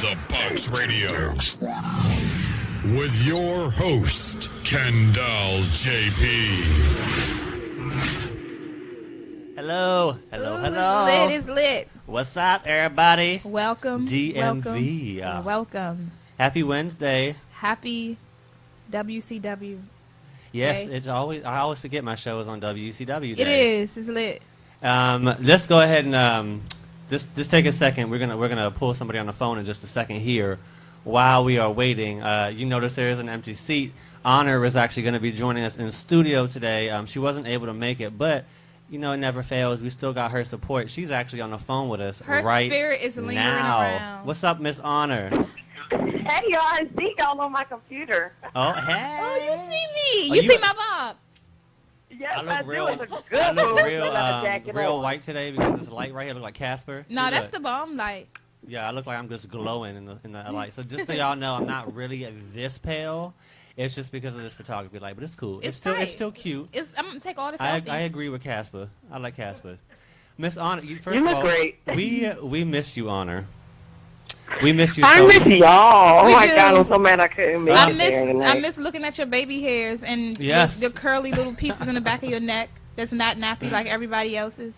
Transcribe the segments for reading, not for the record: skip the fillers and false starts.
The Box Radio. With your host, Kendall JP. Hello. It's lit. What's up, everybody? Welcome. DMV. Welcome. Happy Wednesday. Happy WCW. Yes, Okay. I always forget my show is on WCW Day. It is. It's lit. Let's go ahead and just take a second. We're gonna pull somebody on the phone in just a second here. While we are waiting, you notice there is an empty seat. Honor is actually going to be joining us in studio today. She wasn't able to make it, but you know, it never fails. We still got her support. She's actually on the phone with us Her right spirit is lingering now. around. What's up, Miss Honor? Hey, y'all, I see y'all on my computer. Oh, hey. Oh, you see me. Oh, You see my bob. Yes, I look do. real, It's a I good look move. real, Got a jacket real on. white today because this light right here look like Casper. No, See, that's look. the bomb light. Yeah, I look like I'm just glowing in the light. So just so y'all know, I'm not really this pale. It's just because of this photography light, but it's cool. It's still tight. it's still cute. I'm gonna take all the I selfies. agree with Casper. I like Casper. Miss Honor, first You of look all, great. we miss you, Honor. We miss you. I so miss y'all. Oh We my do. God, I'm so mad I couldn't make I it there miss tonight. looking at your baby hairs and Yes. the curly little pieces in the back of your neck that's not nappy like everybody else's.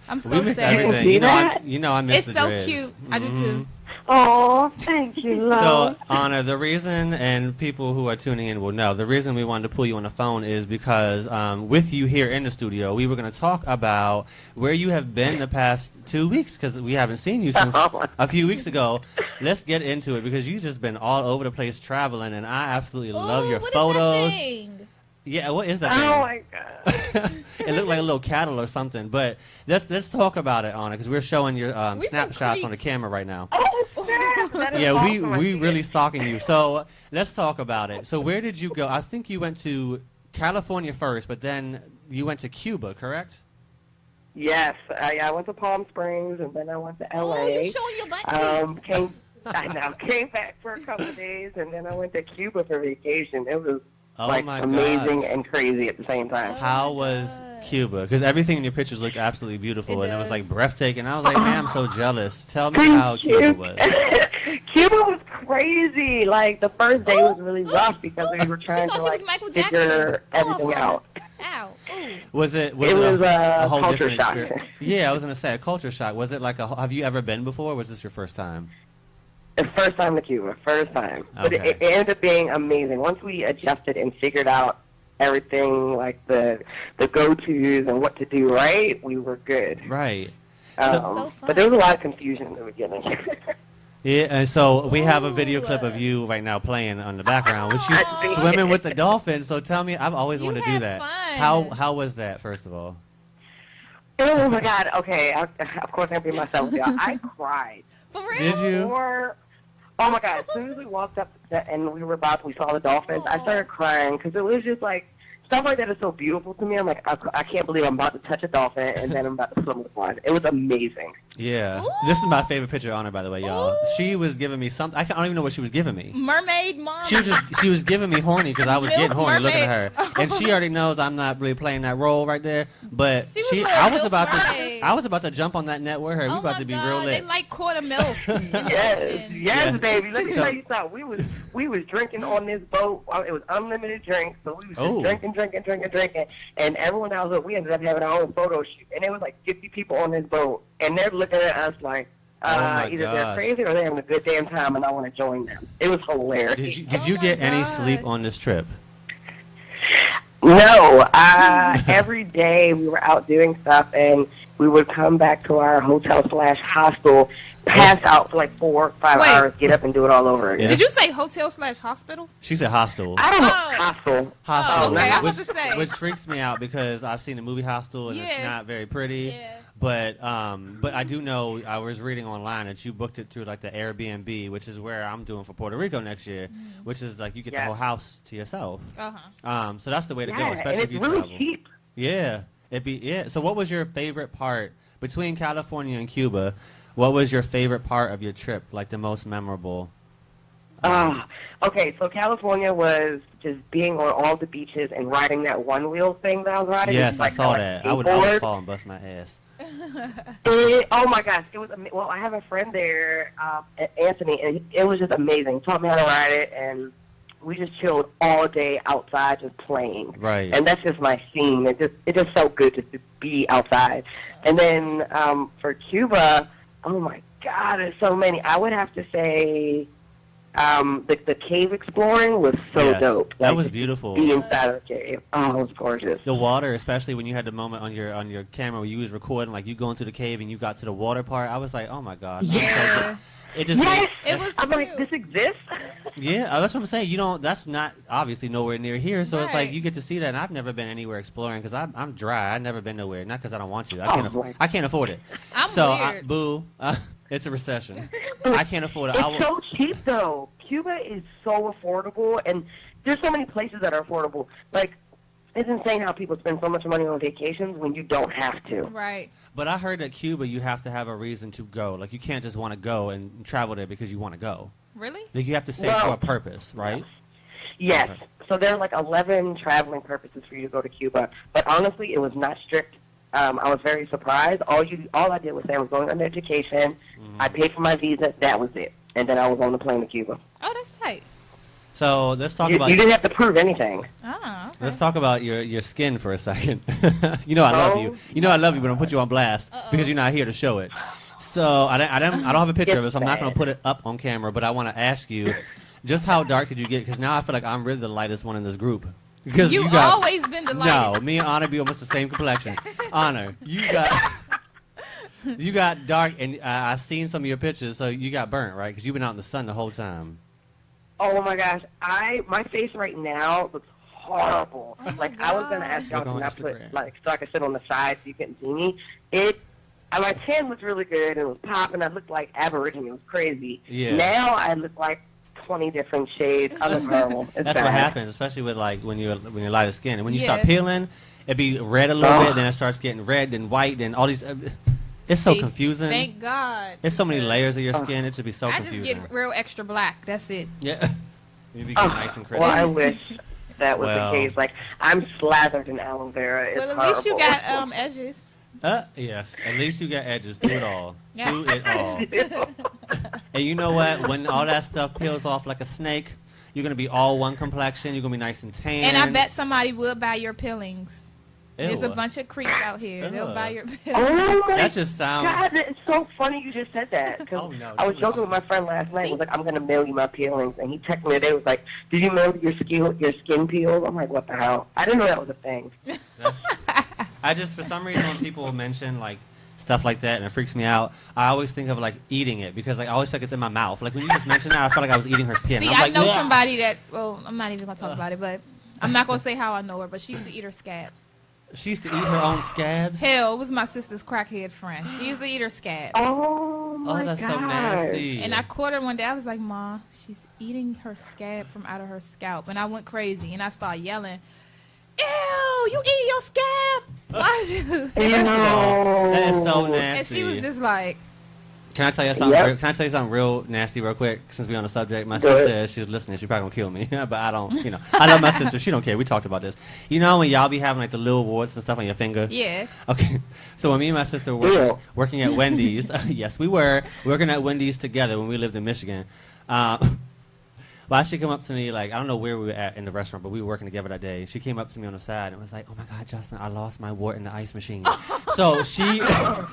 I'm so we miss sad. everything. See You know, that? I miss It's the so dreads. cute. I do too. Oh, thank you, So, love. Honor, the reason, and people who are tuning in will know, the reason we wanted to pull you on the phone is because with you here in the studio, we were going to talk about where you have been the past 2 weeks, because we haven't seen you since a few weeks ago. Let's get into it, because you've just been all over the place traveling, and I absolutely love Ooh, your what is photos. that thing? Yeah, what is that Oh thing? my God. It looked like a little cattle or something, but let's talk about it, Honor, because we're showing your We some snapshots on the creeps. camera right now. Oh, snap. That is Yeah, awesome. I we see really it. stalking you. So let's talk about it. So where did you go? I think you went to California first, but then you went to Cuba, correct? Yes, I went to Palm Springs and then I went to LA. Oh, you showing your butt cheeks. Came back for a couple of days and then I went to Cuba for vacation. It was Oh like my amazing God. and crazy at the same time. How my was God. Cuba? Because everything in your pictures looked absolutely beautiful, It and it was does. like breathtaking. I was like, man, I'm so jealous. Tell me Thank how you. Cuba was. Cuba was crazy. Like the first day was really rough because we were trying thought to she like was Michael figure Jackson. everything Oh, out. Ow. Ooh. Was it It was a a whole culture different shock. experience? Yeah, I was gonna say a culture shock. Was it like have you ever been before? Or was this your first time? The first time to Cuba, first time. But Okay. it ended up being amazing. Once we adjusted and figured out everything, like the go-tos and what to do right, we were good. Right. So But there was a lot of confusion in the beginning. Yeah, and so we have a video Ooh. clip of you right now playing on the background, which you Oh. swimming with the dolphins. So tell me, I've always You wanted to do had that. fun. How was that, first of all? Oh my God! Okay, of course I'm being myself. Y'all. I cried. For real? Did you? Oh my God! As soon as we walked up and we saw the dolphins, I started crying because it was just like stuff like that is so beautiful to me. I'm like, I can't believe I'm about to touch a dolphin and then I'm about to swim with one. It was amazing. Yeah. Ooh. This is my favorite picture of Honor, by the way, y'all. Ooh. She was giving me something. I don't even know what she was giving me. Mermaid mom. She was giving me horny because I was Milf getting horny looking at mermaid. her, and she already knows I'm not really playing that role right there. But She was a little I was milf about mermaid. to, I was about to jump on that net with her. Oh We about my to be God, real They lit. like quarter milk. in the Yes, ocean. yes, Yeah. baby. Let me So- tell you something. We was drinking on this boat. It was unlimited drinks, so we was Oh. just drinking, and everyone else, we ended up having our own photo shoot, and there was like 50 people on this boat, and they're looking at us like, Oh my either they're gosh. crazy or they're having a good damn time, and I want to join them. It was hilarious. Did Oh you my get any God. sleep on this trip? No, every day we were out doing stuff, and we would come back to our hotel/hostel, pass out for like 4 or 5 Wait. hours, get up and do it all over again. Yeah. Did you say hotel/hospital? She said hostel. I don't know, Oh. hostel. Hostel, okay, I which, was about to say. which freaks me out because I've seen the movie Hostel and it's Yeah. not very pretty. Yeah. But I do know I was reading online that you booked it through like the Airbnb, which is where I'm doing for Puerto Rico next year, which is like you get the Yeah. whole house to yourself. Uh-huh. So that's the way to go, Yeah, especially and if it's you really travel. cheap. Yeah, yeah. So what was your favorite part between California and Cuba? What was your favorite part of your trip? Like the most memorable? Okay, so California was just being on all the beaches and riding that one wheel thing that I was riding. Yes, Like, I saw like that. a I would skateboard. fall and bust my ass. Oh my gosh, it was well. I have a friend there, Anthony, and it was just amazing. Taught me how to ride it, and we just chilled all day outside, just playing. Right. And that's just my scene. It just felt good just to be outside. And then for Cuba, oh my God, there's so many. I would have to say. The cave exploring was so dope. That was beautiful. Be inside of the cave. Oh, it was gorgeous. The water, especially when you had the moment on your camera where you was recording, like you going through the cave and you got to the water part. I was like, oh my gosh. Yeah. It just it was. I'm like, this exists. Yeah, that's what I'm saying. You don't. That's not obviously nowhere near here. So it's like Right. you get to see that. And I've never been anywhere exploring because I'm dry. I've never been nowhere. Not because I don't want to. I can't afford it. I'm so weird. boo. It's a recession. I can't afford it. It's so cheap though. Cuba is so affordable, and there's so many places that are affordable. Like, it's insane how people spend so much money on vacations when you don't have to. Right. But I heard that Cuba, you have to have a reason to go. Like you can't just want to go and travel there because you want to go. Really? Like you have to say for a purpose, right? Yes. Okay. So there are like 11 traveling purposes for you to go to Cuba. But honestly, it was not strict. I was very surprised. All I did was say I was going on education. Mm-hmm. I paid for my visa. That was it. And then I was on the plane to Cuba. Oh, that's tight. So let's talk You about. didn't have to prove anything. Oh, okay. Let's talk about your skin for a second. You know I love you. You know I love you, but I'm gonna put you on blast because you're not here to show it. So I don't have a picture of it, so I'm not gonna put it up on camera. But I want to ask you, just how dark did you get? Because now I feel like I'm really the lightest one in this group. Because You've got, always been the lightest. No, me and Honor be almost the same complexion. Honor, you got dark, and I seen some of your pictures, so you got burnt, right? Because you've been out in the sun the whole time. Oh my gosh, my face right now looks horrible. Like I was gonna ask y'all Look on to not put Instagram. so I could sit on the side so you couldn't see me. My tan looked really good. It was popping. I looked like Aborigine. It was crazy. Yeah. Now I look like 20 different shades. I look horrible. It's That's bad. what happens, especially with like when you're lighter skin, and when you start Yeah. peeling, it be red a little bit, then it starts getting red, then white, then all these. It's so See, confusing. Thank God. There's so many layers of your skin. It should be so I just confusing. get real extra black. That's it. Yeah. You be getting nice and crispy. Well, I wish that was Well. the case. Like I'm slathered in aloe vera. It's Well, at least you horrible. got edges. Yes. At least you got edges. Do it all. Yeah. Do it all. And you know what? When all that stuff peels off like a snake, you're gonna be all one complexion. You're gonna be nice and tan. And I bet somebody will buy your peelings. Ew. There's a bunch of creeps out here. They'll Ew. buy your peelings. Oh my That just sounds. God, it's so funny you just said that. 'Cause Oh, no, I was don't joking with my friend last night. He was like, I'm going to mail you my peelings. And he texted me today. Was like, did you mail your skin peels? I'm like, what the hell? I didn't know that was a thing. I just, for some reason, when people mention like stuff like that and it freaks me out, I always think of like eating it because like I always feel like it's in my mouth. Like when you just mentioned that, I felt like I was eating her skin. See, I was I like, know "Ugh." somebody that, well, I'm not even going to talk about it, but I'm not going to say how I know her, but she used to eat her scabs. She used to eat her own scabs. Hell, it was my sister's crackhead friend. She used to eat her scabs. Oh, my Oh, that's God. so nasty. And I caught her one day. I was like, Ma, she's eating her scab from out of her scalp. And I went crazy. And I started yelling, ew, you eat your scab? Why'd you? Ew. That is so And nasty. she was just like, Can I tell you something? Yep. Can I tell you something real nasty, real quick? Since we're on the subject, my Go sister, ahead. if she was listening, she probably gonna kill me. But I don't, I love my sister. She don't care. We talked about this. You know when y'all be having like the little warts and stuff on your finger? yeah. Okay. So when me and my sister were Ew. working at Wendys, yes, we were working at Wendys together when we lived in Michigan. Well, she came up to me like I don't know where we were at in the restaurant, but we were working together that day. She came up to me on the side and was like, "Oh my God, Justin, I lost my wart in the ice machine." So she don't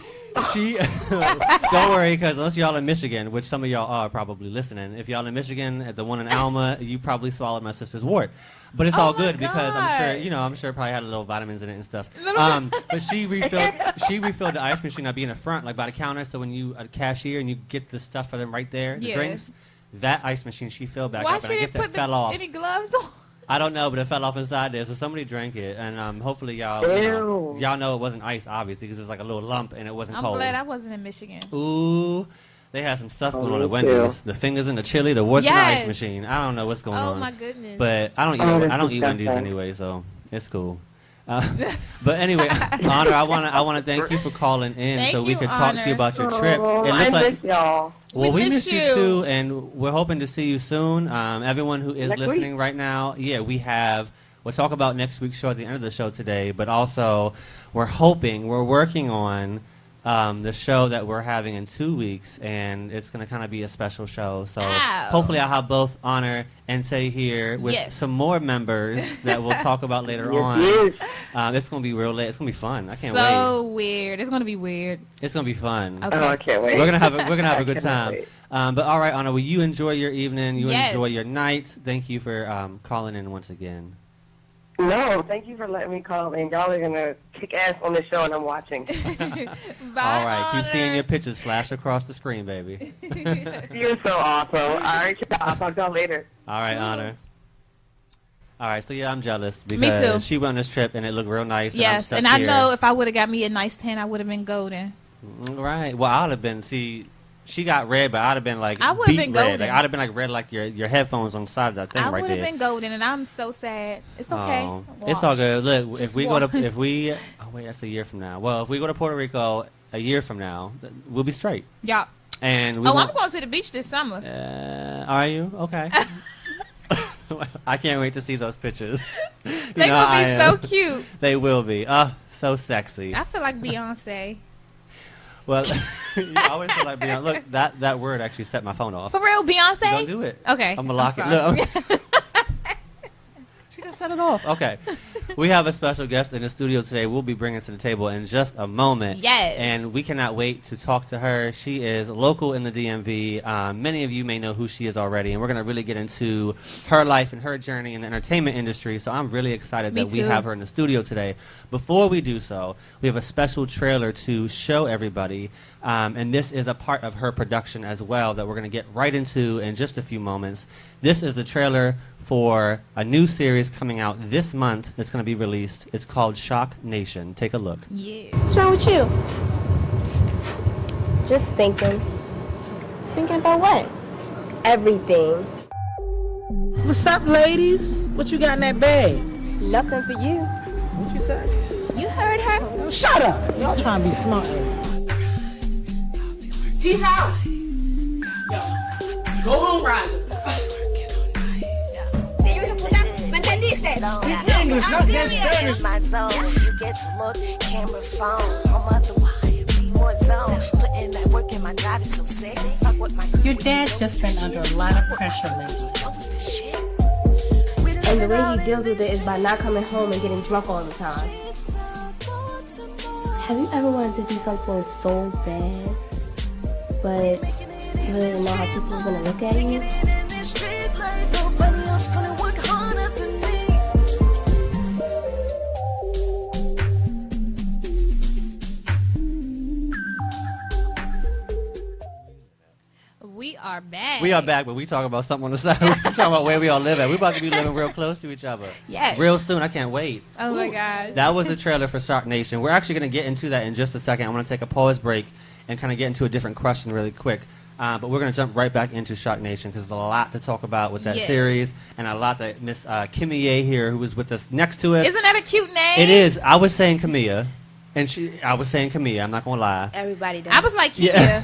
worry, because unless y'all in Michigan, which some of y'all are probably listening, if y'all in Michigan at the one in Alma, you probably swallowed my sister's wart. But it's all my good because I'm sure God. I'm sure it probably had a little vitamins in it and stuff. Little But she refilled the ice machine. I'd be in the front, like by the counter. So when you a cashier and you get the stuff for them right there, the Yeah. drinks. That ice machine she filled back Why up, she and I guess didn't that put fell off. any gloves on? I don't know, but it fell off inside there, so somebody drank it, and hopefully y'all Ew. y'all know it wasn't ice, obviously, because it was like a little lump and it wasn't I'm cold. glad I wasn't in Michigan. Ooh, they had some stuff going on me at Wendy's. too. The fingers in the chili, the warts in the ice Yes. machine. I don't know what's going Oh on. my goodness. But I don't eat. Oh, that's I don't eat Wendy's disgusting. anyway, so it's cool. But anyway, Honor, I wanna thank you for calling in Thank so we you, could talk to Honor. you about your trip. Oh, It I looked like miss y'all. well, we We miss miss you you. too, and we're hoping to see you soon. Everyone who is Next listening week. right now, yeah, we'll talk about next week's show at the end of the show today, but also we're working on the show that we're having in 2 weeks, and it's going to kind of be a special show. So Ow. hopefully I'll have both Honor and Say here with some more members that we'll talk about later on. It's going to be real late. It's going to be fun. I can't wait. So weird. It's going to be weird. It's going to be fun. Okay. Oh, I can't wait. We're gonna have a good I cannot time. wait. But all right, Honor, will you enjoy your evening? You Yes. enjoy your night. Thank you for calling in once again. No, thank you for letting me call in. Y'all are going to kick ass on the show, and I'm watching. Bye, All right, keep seeing Honor. your pictures flash across the screen, baby. You're so awesome. All right, I'll talk to y'all later. All right, Honor. All right, so yeah, I'm jealous Me because too. she went on this trip and it looked real nice. Yes, and and I'm I stuck know here. if I would have got me a nice 10, I would have been golden. Right. Well, I'd have been. See, she got red, but I'd have been like I would've beat been red. golden. Like I'd have been like red, like your headphones on the side of that thing I right would there. have been golden, and I'm so sad. It's okay. Oh, it's all good. Look, Just if we walk. oh wait, that's a year from now. Well, if we go to Puerto Rico a year from now, we'll be straight. Yeah. And we Oh, won't- I'm going to the beach this summer. Are you okay? I can't wait to see those pictures. They're going to be so cute. They will be. So sexy. I feel like Beyonce. Well, you always feel like Beyonce. Look, that word actually set my phone off. For real, Beyonce? Don't do it. Okay. I'm gonna lock it. sorry. Look. She just set it off. Okay. We have a special guest in the studio today. We'll be bringing to the table in just a moment. Yes. And we cannot wait to talk to her. She is local in the DMV. Many of you may know who she is already, and we're going to really get into her life and her journey in the entertainment industry. So I'm really excited Me that we too. have her in the studio today. Before we do so, we have a special trailer to show everybody. And this is a part of her production as well that we're going to get right into in just a few moments. This is the trailer for a new series coming out this month. It's going to be released. It's called Shock Nation. Take a look. Yeah. What's wrong with you? Just thinking. Thinking about what? Everything. What's up, ladies? What you got in that bag? Nothing for you. What you say? You heard her? Shut up! Y'all trying to be smart. Peace out. Go home, Roger. My zone, you get to look, camera's phone. I'm otherwise, be more zone. Putting that work in my job is so sick. Fuck what my Your dad's just been under a lot of pressure lately. And the way he deals with it is by not coming home and getting drunk all the time. Have you ever wanted to do something so bad, but you really didn't know how people were gonna look at you? Nobody else gonna work harder than me. We are back. We are back, but we talking about something on the side. We talking about where we all live at. We about to be living real close to each other. Yes. Real soon. I can't wait. Oh, my gosh. That was the trailer for Shock Nation. We're actually going to get into that in just a second. I want to take a pause break and kind of get into a different question really quick. But we're going to jump right back into Shock Nation because there's a lot to talk about with that Yes. series and a lot that Miss Kimia here, who was with us next to us. Isn't that a cute name? It is. I was saying Kimia, and I was saying Kimia. I'm not going to lie. Everybody does. I was like, Kimia. Yeah.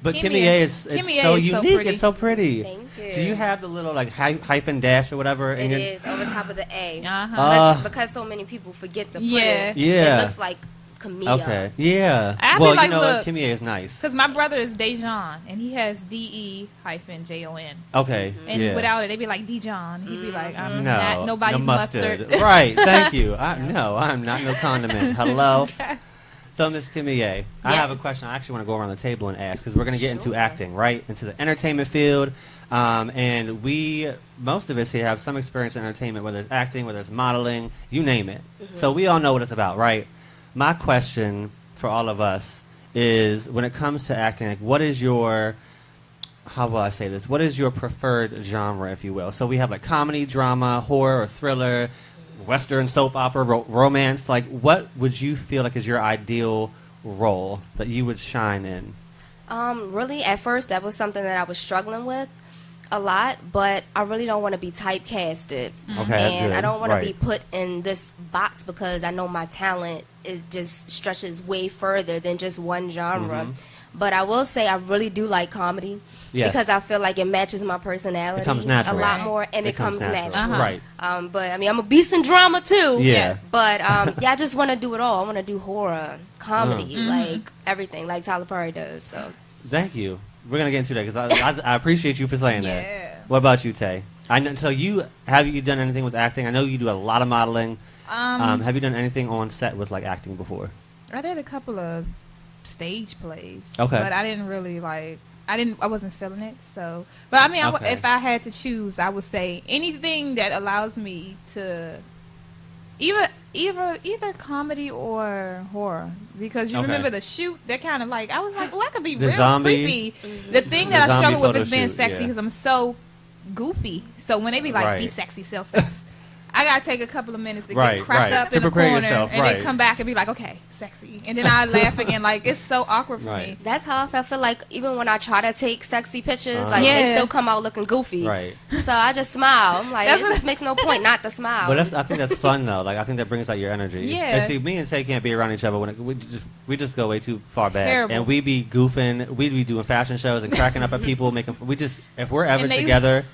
But Kimia. Kimia is Kimia so is so unique. pretty. It's so pretty. Thank you. Do you have the little like hyphen dash or whatever? It is over top of the A. Uh-huh. Because so many people forget to put Yeah. it. Yeah. It looks like Kimia. Okay. Yeah. I'd be well, like, you know look. what? Kimia is nice. Because my brother is Dejon, and he has DE-JON. Okay. And yeah. without it, they'd be like Dijon. He'd be like, I'm No, not nobody's no mustard. Right. Thank you. No, I'm not no condiment. Hello. So, Miss Kimia, I have a Yes. question I actually want to go around the table and ask because we're going to get into acting, right? Into the entertainment field. And most of us here have some experience in entertainment, whether it's acting, whether it's modeling, you name it. So we all know what it's about, right? My question for all of us is when it comes to acting, like what is your, how will I say this? What is your preferred genre, if you will? So we have like comedy, drama, horror, or thriller, Western soap opera, romance. Like what would you feel like is your ideal role that you would shine in? Really, at first, that was something that I was struggling with a lot, but I really don't want to be typecasted. Okay, that's And good. I don't want Right. to be put in this box because I know my talent, it just stretches way further than just one genre. But I will say I really do like comedy Yes. because I feel like it matches my personality It comes natural. a lot more, and it comes natural. Right. But I mean, I'm a beast in drama too. Yeah. But yeah, I just want to do it all. I want to do horror, comedy, like everything, like Tyler Perry does. So Thank you. We're gonna get into that because I appreciate you for saying Yeah. that. What about you, Tay? I know. So have you done anything with acting? I know you do a lot of modeling. Have you done anything on set with like acting before? I did a couple of stage plays. Okay. But I didn't really like. I wasn't feeling it. So, but I mean, Okay. if I had to choose, I would say anything that allows me to either comedy or horror, because you Okay. remember the shoot, that kind of like I was like, oh, I could be The real zombie- creepy. The thing The that I zombie struggle with photo is being shoot, sexy yeah. because I'm so goofy. So when they be like, be Right. sexy, sell sex. I gotta take a couple of minutes to Right, get cracked right. up To in the prepare corner yourself, and right. then come back and be like, okay, sexy, and then I laugh again. Like it's so awkward for Right. me. that's how I feel like even when I try to take sexy pictures, like Yeah. they still come out looking goofy. Right. So I just smile. I'm like, That's it what- just makes no point not to smile. But I think that's fun though. Like I think that brings out your energy. Yeah. And see, me and Tay can't be around each other when we just go way too far back. Terrible. And we be goofing. We be doing fashion shows and cracking up at people, making. If we're ever And they- together,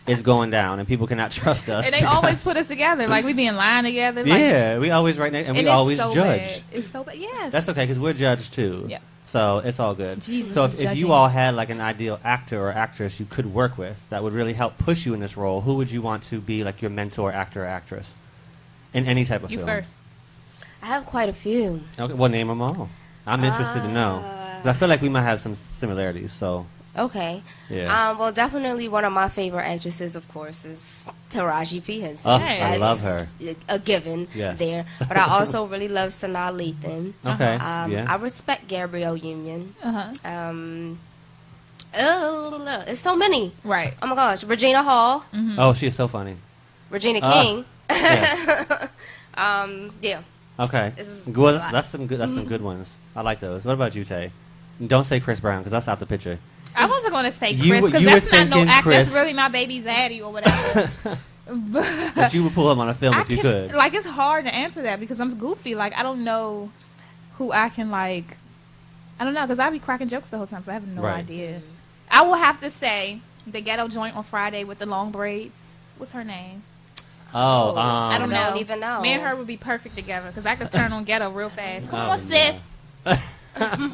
it's going down, and people cannot trust us. And they always put us together. Like we be in line together. Like, Yeah, we always right next, and we it's always so judge. bad. It's so bad. Yes. That's okay because we're judged too. Yeah. So it's all good. Jesus so is if you judging. all had like an ideal actor or actress you could work with that would really help push you in this role, who would you want to be like your mentor, actor or actress in any type of you film? first. I have quite a few. Okay, well name them all. I'm interested to know. 'Cause I feel like we might have some similarities. So Okay. yeah. Well, definitely one of my favorite actresses, of course, is Taraji P. Henson. Oh, Nice. I love her. A given Yes. there. But I also really love Sanaa Lathan. Okay. I yeah. respect Gabrielle Union. Uh-huh. It's so many. Right. Oh my gosh. Regina Hall. Oh, she is so funny. Regina Ah. King. Yeah. Yeah. Okay. This is Good. a lot. That's some good. That's some good ones. I like those. What about you, Tay? Don't say Chris Brown because that's out the picture. I wasn't going to say You Chris were- because you were that's not no thinking act. Chris. That's really my baby zaddy or whatever. But you would pull him on a film I if you can- could. Like it's hard to answer that because I'm goofy. Like I don't know who I can like. I don't know because I be cracking jokes the whole time, so I have no Right. idea. I will have to say the ghetto joint on Friday with the long braids. What's her name? Oh, I don't know. even know. Me and her would be perfect together because I could turn on ghetto real fast. Come Oh, on, sis.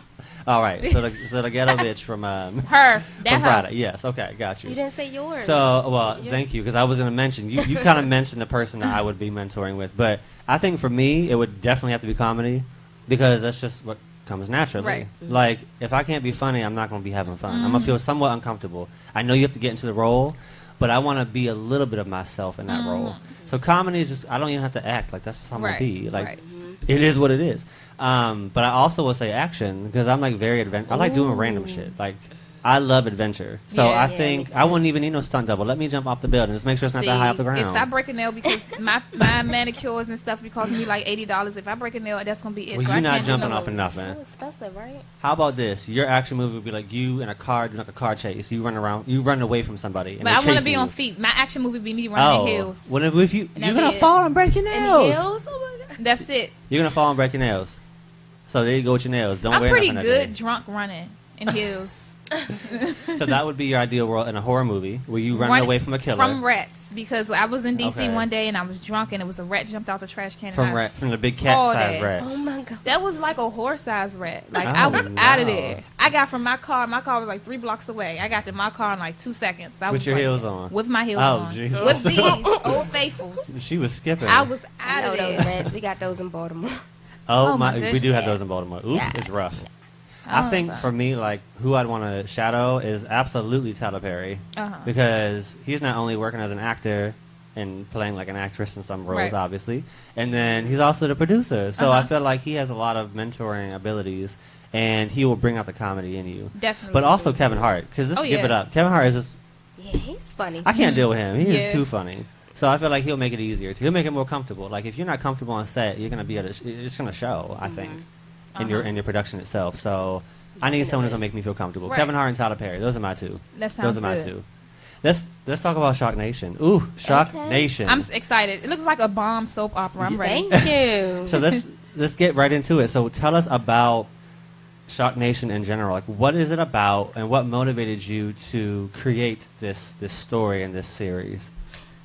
All right. So the ghetto bitch from Her. from That her. Friday. Yes. Okay. Got You you. didn't say yours. So, well, thank you, because I was going to mention, you kind of mentioned the person that I would be mentoring with, but I think for me, it would definitely have to be comedy, because that's just what comes naturally. Right. Like, if I can't be funny, I'm not going to be having fun. I'm going to feel somewhat uncomfortable. I know you have to get into the role, but I want to be a little bit of myself in that role. So comedy is just, I don't even have to act. Like, that's just how I'm going Right. to be. Like, Right. it is what it is. But I also will say action, because I'm like very I like doing random shit. Like, I love adventure. So Yeah. I Yeah, think me I wouldn't even need no stunt double. Let me jump off the building. Just make sure it's not that high off the ground. If I break a nail because my manicures and stuff be costing me like $80, if I break a nail, that's gonna be it. Well, So you're I not can't do jumping no off of movies. so nothing. expensive, right? How about this? Your action movie would be like you in a car doing like a car chase. You run around, you run away from somebody. And But I want to be on feet. My action movie be me running in heels. Well, if you And you're that'd gonna be it. fall and break your In nails. heels? Oh my god. That's it. You're gonna fall and break your nails. So there you go with your nails. Don't I'm wear pretty nothing good that day. drunk running in heels. So that would be your ideal world in a horror movie where you run away from a killer. From rats, because I was in DC Okay. one day and I was drunk and it was a rat jumped out the trash can. from and I- from the big All cat-sized that. rats. Oh my god. That was like a horse-sized rat. Like Oh, I was out of no. there. I got from my car. My car was like 3 blocks away. I got to my car in like 2 seconds. I With was your like- heels on? With my heels Oh, on. Jesus. With these old faithfuls. She was skipping. I was I out know of those there. rats. We got those in Baltimore. Oh, Oh, my! my We do have goodness. those in Baltimore. Ooh, Yeah. it's rough. Oh, I think okay. for me, like who I'd want to shadow is absolutely Tyler Perry, Uh-huh. because he's not only working as an actor and playing like an actress in some roles, Right. obviously, and then he's also the producer. So I Uh-huh. feel like he has a lot of mentoring abilities, and he will bring out the comedy in you. Definitely. But also Kevin Hart, because let's Oh, give yeah. it up. Kevin Hart is just Yeah, he's funny. I can't deal with him. He is Yeah. too funny. So I feel like he'll make it easier. He'll make it more comfortable. Like if you're not comfortable on set, you're gonna be it's gonna show. I think in your production itself. So I need someone who's gonna make me feel comfortable. Right. Kevin Hart and Tyler Perry. Those are my two. That Those sounds are my good. two. Let's talk about Shock Nation. Ooh, Shock Okay. Nation. I'm excited. It looks like a bomb soap opera. I'm ready. Thank you. So let's get right into it. So tell us about Shock Nation in general. Like, what is it about, and what motivated you to create this story and this series?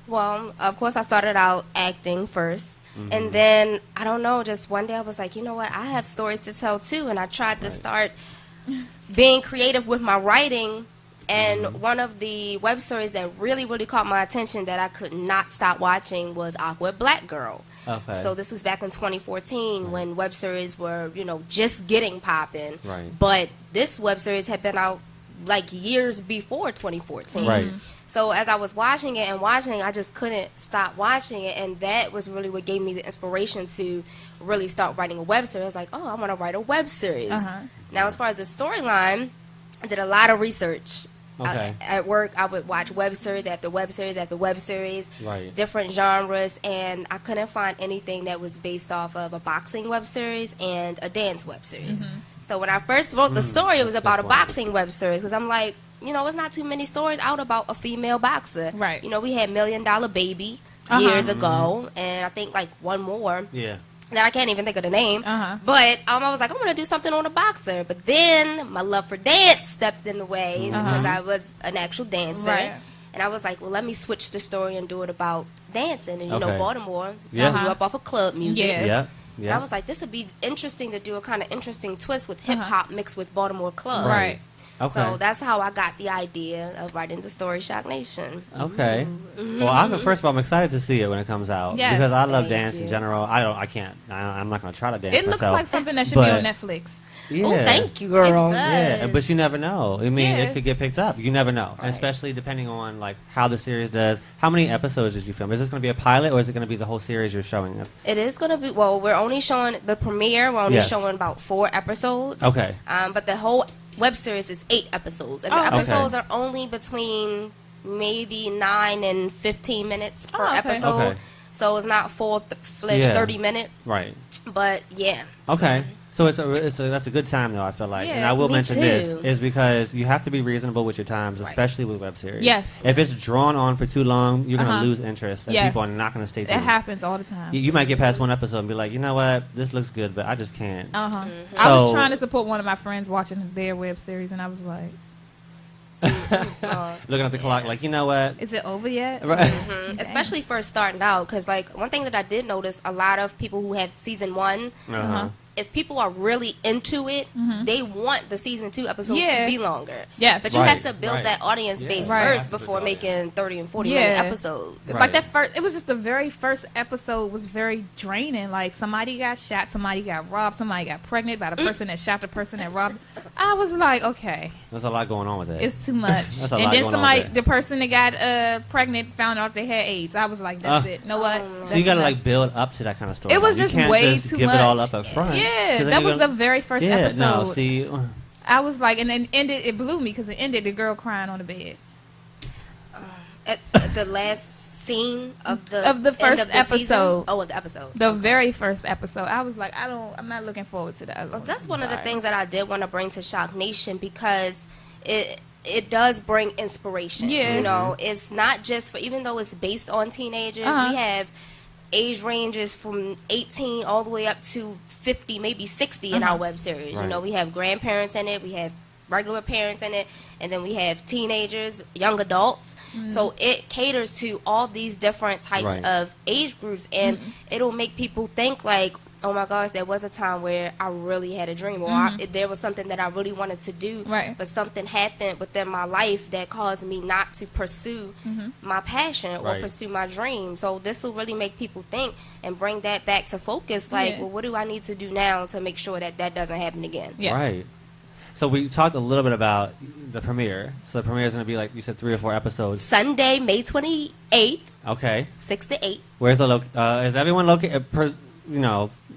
Well, of course, I started out acting first. And then, I don't know, just one day I was like, you know what, I have stories to tell too. And I tried to start being creative with my writing. And one of the web series that really, really caught my attention that I could not stop watching was Awkward Black Girl. Okay. So this was back in 2014 when web series were, just getting popping. Right. But this web series had been out like years before 2014. Right. So as I was watching it, I just couldn't stop watching it, and that was really what gave me the inspiration to really start writing a web series. I was like, oh, I want to write a web series. Now, as far as the storyline, I did a lot of research. Okay. At work, I would watch web series after web series after web series, Right. different genres, and I couldn't find anything that was based off of a boxing web series and a dance web series. So when I first wrote the story, it was about a boxing web series, because I'm like, it's not too many stories out about a female boxer. Right. We had $1 Million Baby years ago, and I think like one more. Yeah. That I can't even think of the name. But I was like, I'm going to do something on a boxer. But then my love for dance stepped in the way because I was an actual dancer. Right. And I was like, well, let me switch the story and do it about dancing. And, Okay. Baltimore Yeah. grew up off of club music. Yeah. Yeah. And Yeah. I was like, this would be interesting to do a kind of interesting twist with hip-hop mixed with Baltimore club. Right. Okay. So that's how I got the idea of writing the story Shock Nation. Okay. Well, first of all, I'm excited to see it when it comes out Yes. because I love Thank dance in you. general. I'm not going to try to dance It looks myself. like something that should be on but- Netflix. Yeah. Oh, thank you, girl. It does. Yeah, but you never know. I mean, Yeah. it could get picked up. You never know, and especially depending on like how the series does. How many episodes did you film? Is this going to be a pilot, or is it going to be the whole series you're showing us? It is going to be, well, we're only showing the premiere. We're only Yes. showing about 4 episodes. Okay. But the whole web series is 8 episodes. And Oh, the okay. episodes are only between maybe 9 and 15 minutes per Oh, okay. episode. Okay. So it's not full-fledged Yeah. 30-minute. Right. But, yeah. Okay. So that's a good time though. I feel like, and Yeah, I will me mention too. this is because you have to be reasonable with your times, especially with web series. Yes. If it's drawn on for too long, you're going to Uh-huh. lose interest, and Yes. people are not going to stay That tuned. happens all the time. You might get past one episode and be like, you know what, this looks good, but I just can't. I So- was trying to support one of my friends watching their web series, and I was like, Looking at the clock, like, you know what? is it over yet? Right. Especially first starting out. Because, like, one thing that I did notice, a lot of people who have season 1, Uh-huh. if people are really into it, they want the season 2 episodes Yeah. to be longer. Yes. But you Right, have to build right. that audience Yeah. base Right. first before making 30 and 40 Yeah. minute episodes. It's Right. like that first. It was just the very first episode was very draining. Like somebody got shot, somebody got robbed, somebody got pregnant by the person that shot the person that robbed. I was like, okay, There's a lot going on with it. it's too much. That's a And lot then going on somebody, with it. the person that got pregnant, found out they had AIDS. I was like, that's it. Know what? So you got to That's like build up to that kind of story. It was You just can't way just too give much. it all up up front. Yeah, 'Cause then that you're was gonna- the very first yeah, episode. no, see, I was like, and then ended. It blew me because it ended the girl crying on the bed. At the last scene of the Of the end first of the season? episode. Oh, of the episode. The very first episode, I was like, I'm not looking forward to that. Well, that's one of the things that I did want to bring to Shock Nation because it does bring inspiration. Yeah. You know, it's not just for, even though it's based on teenagers, Uh-huh. we have age ranges from 18 all the way up to 50, maybe 60 in our web series. You Right. know, we have grandparents in it, we have regular parents in it, and then we have teenagers, young adults. So it caters to all these different types Right. of age groups, and it'll make people think like, oh my gosh, there was a time where I really had a dream, or there was something that I really wanted to do, Right. but something happened within my life that caused me not to pursue my passion or Right. pursue my dream. So this will really make people think and bring that back to focus. Like, Yeah. well, what do I need to do now to make sure that that doesn't happen again? Yeah. right. So we talked a little bit about the premiere. So the premiere is going to be like you said, 3 or 4 episodes. Sunday, May 28th, Okay. 6 to 8. Where's the is everyone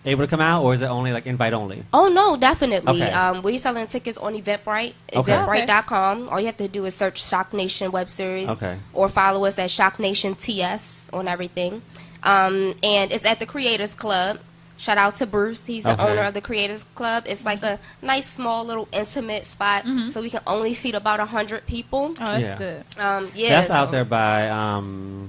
able to come out, or is it only like invite only? Oh, no, definitely. Okay. We're selling tickets on Eventbrite, Okay. eventbrite.com. All you have to do is search Shock Nation web series. Okay. Or follow us at Shock Nation TS on everything. And it's at the Creators Club. Shout out to Bruce. He's the Okay. owner of the Creators Club. It's like a nice, small, little intimate spot, so we can only seat about 100 people. Oh, that's Yeah. good. Yeah, That's out there by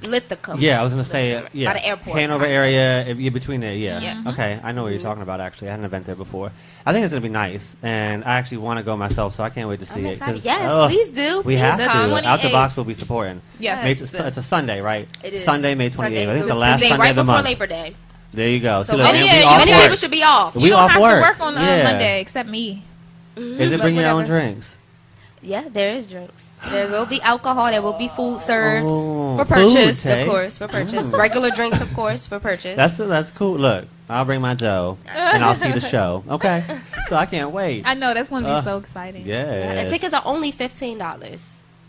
Lithica. yeah, I was gonna say By yeah, the airport. Hanover area, in between there. Yeah. Yeah. Okay, I know what you're talking about. Actually, I had an event there before. I think it's gonna be nice, and I actually want to go myself, so I can't wait to see I'm it. excited. Yes, please do. We Please have come. to. Out the 28th. box, we'll be supporting. Yes. May, it's a Sunday, right? It is. Sunday, May 28th. Sunday. I think it's the It's last day Sunday right of the before month. Labor Day. There you go. So See, look, many, and yeah, we you off many work. people should be off. We You don't off have work. to work on Yeah. Monday except me. Is it bring your own Whatever. drinks? Yeah, there is drinks. There will be alcohol. There will be food served Oh, for purchase, food, Tay. of course, for purchase. Regular drinks, of course, for purchase. That's cool. Look, I'll bring my dough and I'll see the show. Okay, so I can't wait. I know that's gonna be so exciting. Yeah, And tickets are only $15.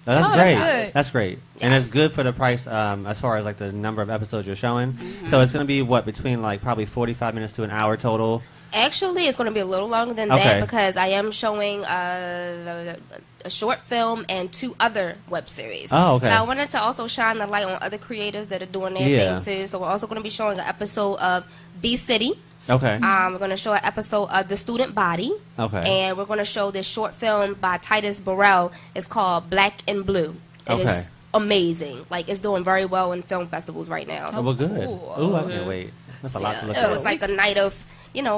That's Oh, great. that's good. That's great, and it's good for the price as far as like the number of episodes you're showing. So it's gonna be what between like probably 45 minutes to an hour total. Actually, it's going to be a little longer than Okay. that because I am showing a short film and 2 other web series. Oh, okay. So I wanted to also shine the light on other creatives that are doing their Yeah. thing too. So we're also going to be showing an episode of B City. Okay. We're going to show an episode of The Student Body. Okay. And we're going to show this short film by Titus Burrell. It's called Black and Blue. It Okay. is amazing. Like, it's doing very well in film festivals right now. Oh, well, good. cool. Ooh, I can't wait. That's a lot to look So at. it's like a night of,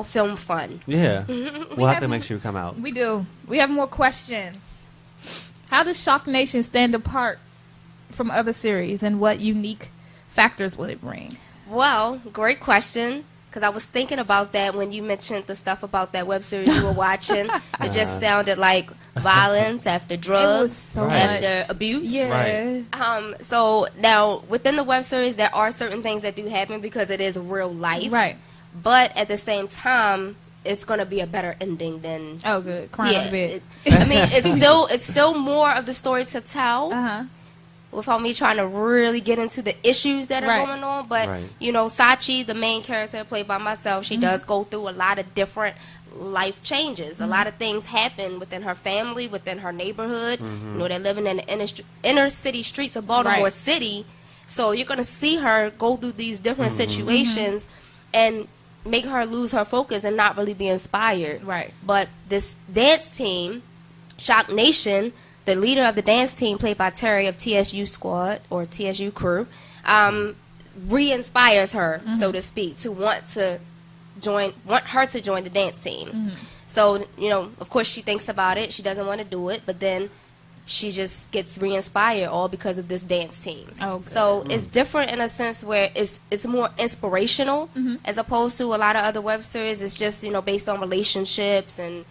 film fun. Yeah, we'll have have to make m- sure you come out. We do. We have more questions. How does Shock Nation stand apart from other series, and what unique factors will it bring? Well, great question. Because I was thinking about that when you mentioned the stuff about that web series you were watching. It just sounded like violence after drugs, so after much. abuse. Yeah. Right. So now within the web series, there are certain things that do happen because it is real life. Right. But at the same time, it's going to be a better ending than. Oh, good. Crying on the bed. I mean, it's still more of the story to tell. Uh-huh. Without me trying to really get into the issues that are Right. going on. But, Right. Sachi, the main character played by myself, she does go through a lot of different life changes. A lot of things happen within her family, within her neighborhood. They're living in the inner city streets of Baltimore Right. City. So you're going to see her go through these different situations and make her lose her focus and not really be inspired. Right. But this dance team, Shock Nation, the leader of the dance team, played by Terry of TSU Squad or TSU Crew, re-inspires her, so to speak, to want her to join the dance team. So, of course she thinks about it. She doesn't want to do it, but then she just gets re-inspired all because of this dance team. Oh, good. So it's different in a sense where it's more inspirational as opposed to a lot of other web series. It's just, based on relationships and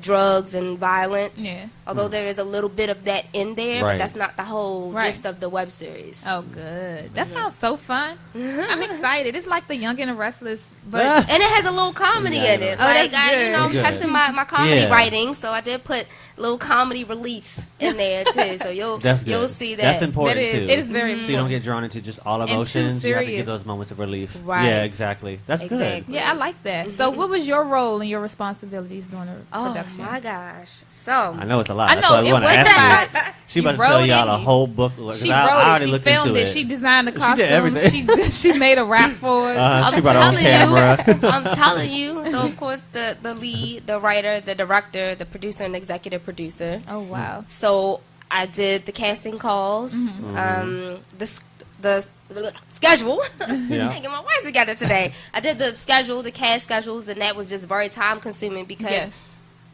drugs and violence. Yeah. Although there is a little bit of that in there, Right. but that's not the whole Right. gist of the web series. Oh, good. That sounds so fun. I'm excited. It's like the Young and the Restless, but And it has a little comedy Yeah, in it. Oh, Like, that's good. I'm Good. testing my comedy Yeah. writing, so I did put little comedy reliefs in there too. So you'll Good. see that. That's important That is- too. it is very So you don't important. get drawn into just all too emotions. You have to serious. give those moments of relief. Right. Yeah, exactly. That's good. Exactly. yeah, I like that. So what was your role and your responsibilities during the Oh production? my gosh! So I know it's a lot. I That's know, why I it want to was ask a you. lot. She about You to tell wrote y'all it. a whole book. 'cause She I wrote already it. She looked filmed into it. She designed the She did costumes. everything. She made a rap for it. She brought her own camera. I'm telling you. So of course the lead, the writer, the director, the producer, and executive producer. Oh wow. So I did the casting calls, the schedule. Yeah. I get my words together today. I did the schedule, the cast schedules, and that was just very time consuming because Yes.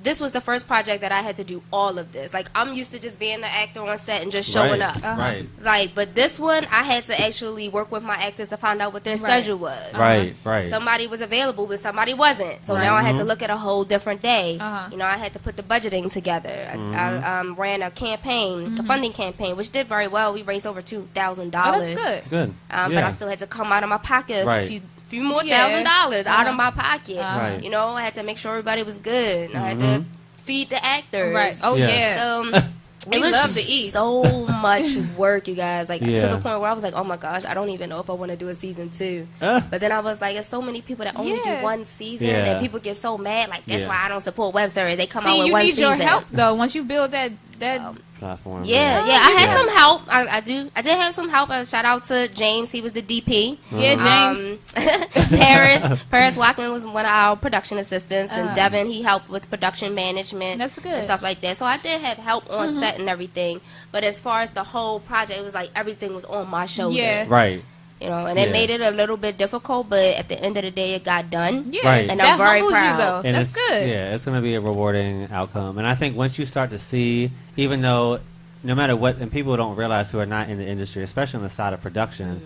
this was the first project that I had to do all of this. Like, I'm used to just being the actor on set and just showing Right. up. Right. Like, but this one, I had to actually work with my actors to find out what their schedule was. Right. Right. Somebody was available, but somebody wasn't. So Right. now I had to look at a whole different day. Uh-huh. I had to put the budgeting together. I ran a campaign, a funding campaign, which did very well. We raised over $2,000. Oh, that's good. Good. But Yeah. I still had to come out of my pocket Right. a few more Yeah. $1,000 out Uh-huh. of my pocket. Right. I had to make sure everybody was good. And I had to feed the actors. Right. Oh Yeah. yeah. So We it was love to eat. so much work, you guys. Like, to Yeah. the point where I was like, oh my gosh, I don't even know if I want to do a season 2. Uh. But then I was like, there's so many people that only Yeah. do one season, Yeah. and people get so mad. Like, that's Yeah. why I don't support web series. They come out See, with you one need season. your help though. Once you build that So, platform. Yeah. I had some help. I did have some help. Shout out to James. He was the DP. Yeah, James. Paris Watkins was one of our production assistants, and Devin, he helped with production management. That's good. And stuff like that. So I did have help on set and everything. But as far as the whole project, it was like everything was on my shoulder. Yeah. Right. You know, and it made it a little bit difficult, but at the end of the day, it got done. Yeah, Right. And that I'm very humbles proud. you, though. And That's it's, good. Yeah, it's going to be a rewarding outcome. And I think once you start to see, even though no matter what, and people don't realize who are not in the industry, especially on the side of production,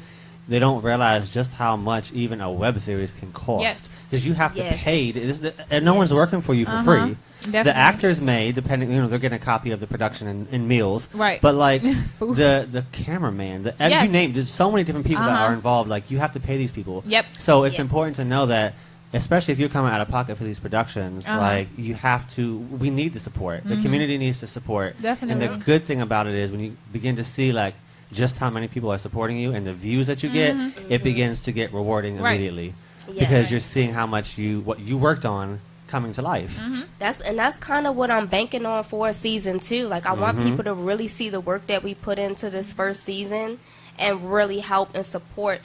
they don't realize just how much even a web series can cost. Yes. Because you have Yes. to pay, and no one's working for you for free. Definitely. The actors may, depending, they're getting a copy of the production in meals. Right. But like the cameraman, you Yes. name, there's so many different people that are involved. Like you have to pay these people. Yep. So it's Yes. important to know that, especially if you're coming out of pocket for these productions, like you have to. We need the support. The community needs the support. Definitely. And the good thing about it is when you begin to see like just how many people are supporting you and the views that you get, it begins to get rewarding Right. immediately Yes. because you're seeing how much what you worked on coming to life. That's kind of what I'm banking on for season 2. Like I want people to really see the work that we put into this first season and really help and support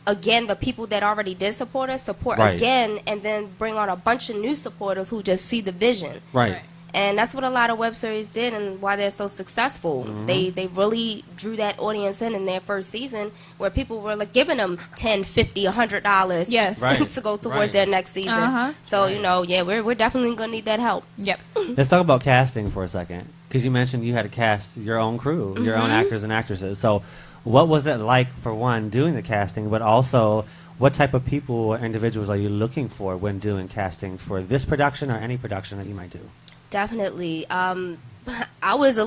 again the people that already did support us, Right. again, and then bring on a bunch of new supporters who just see the vision. Right. And that's what a lot of web series did and why they're so successful. They really drew that audience in their first season where people were like giving them $10, $50, $100 Yes. Right. to go towards Right. their next season. So, we're definitely going to need that help. Yep. Let's talk about casting for a second, because you mentioned you had to cast your own crew, your own actors and actresses. So what was it like, for one, doing the casting, but also what type of people or individuals are you looking for when doing casting for this production or any production that you might do? Definitely. I was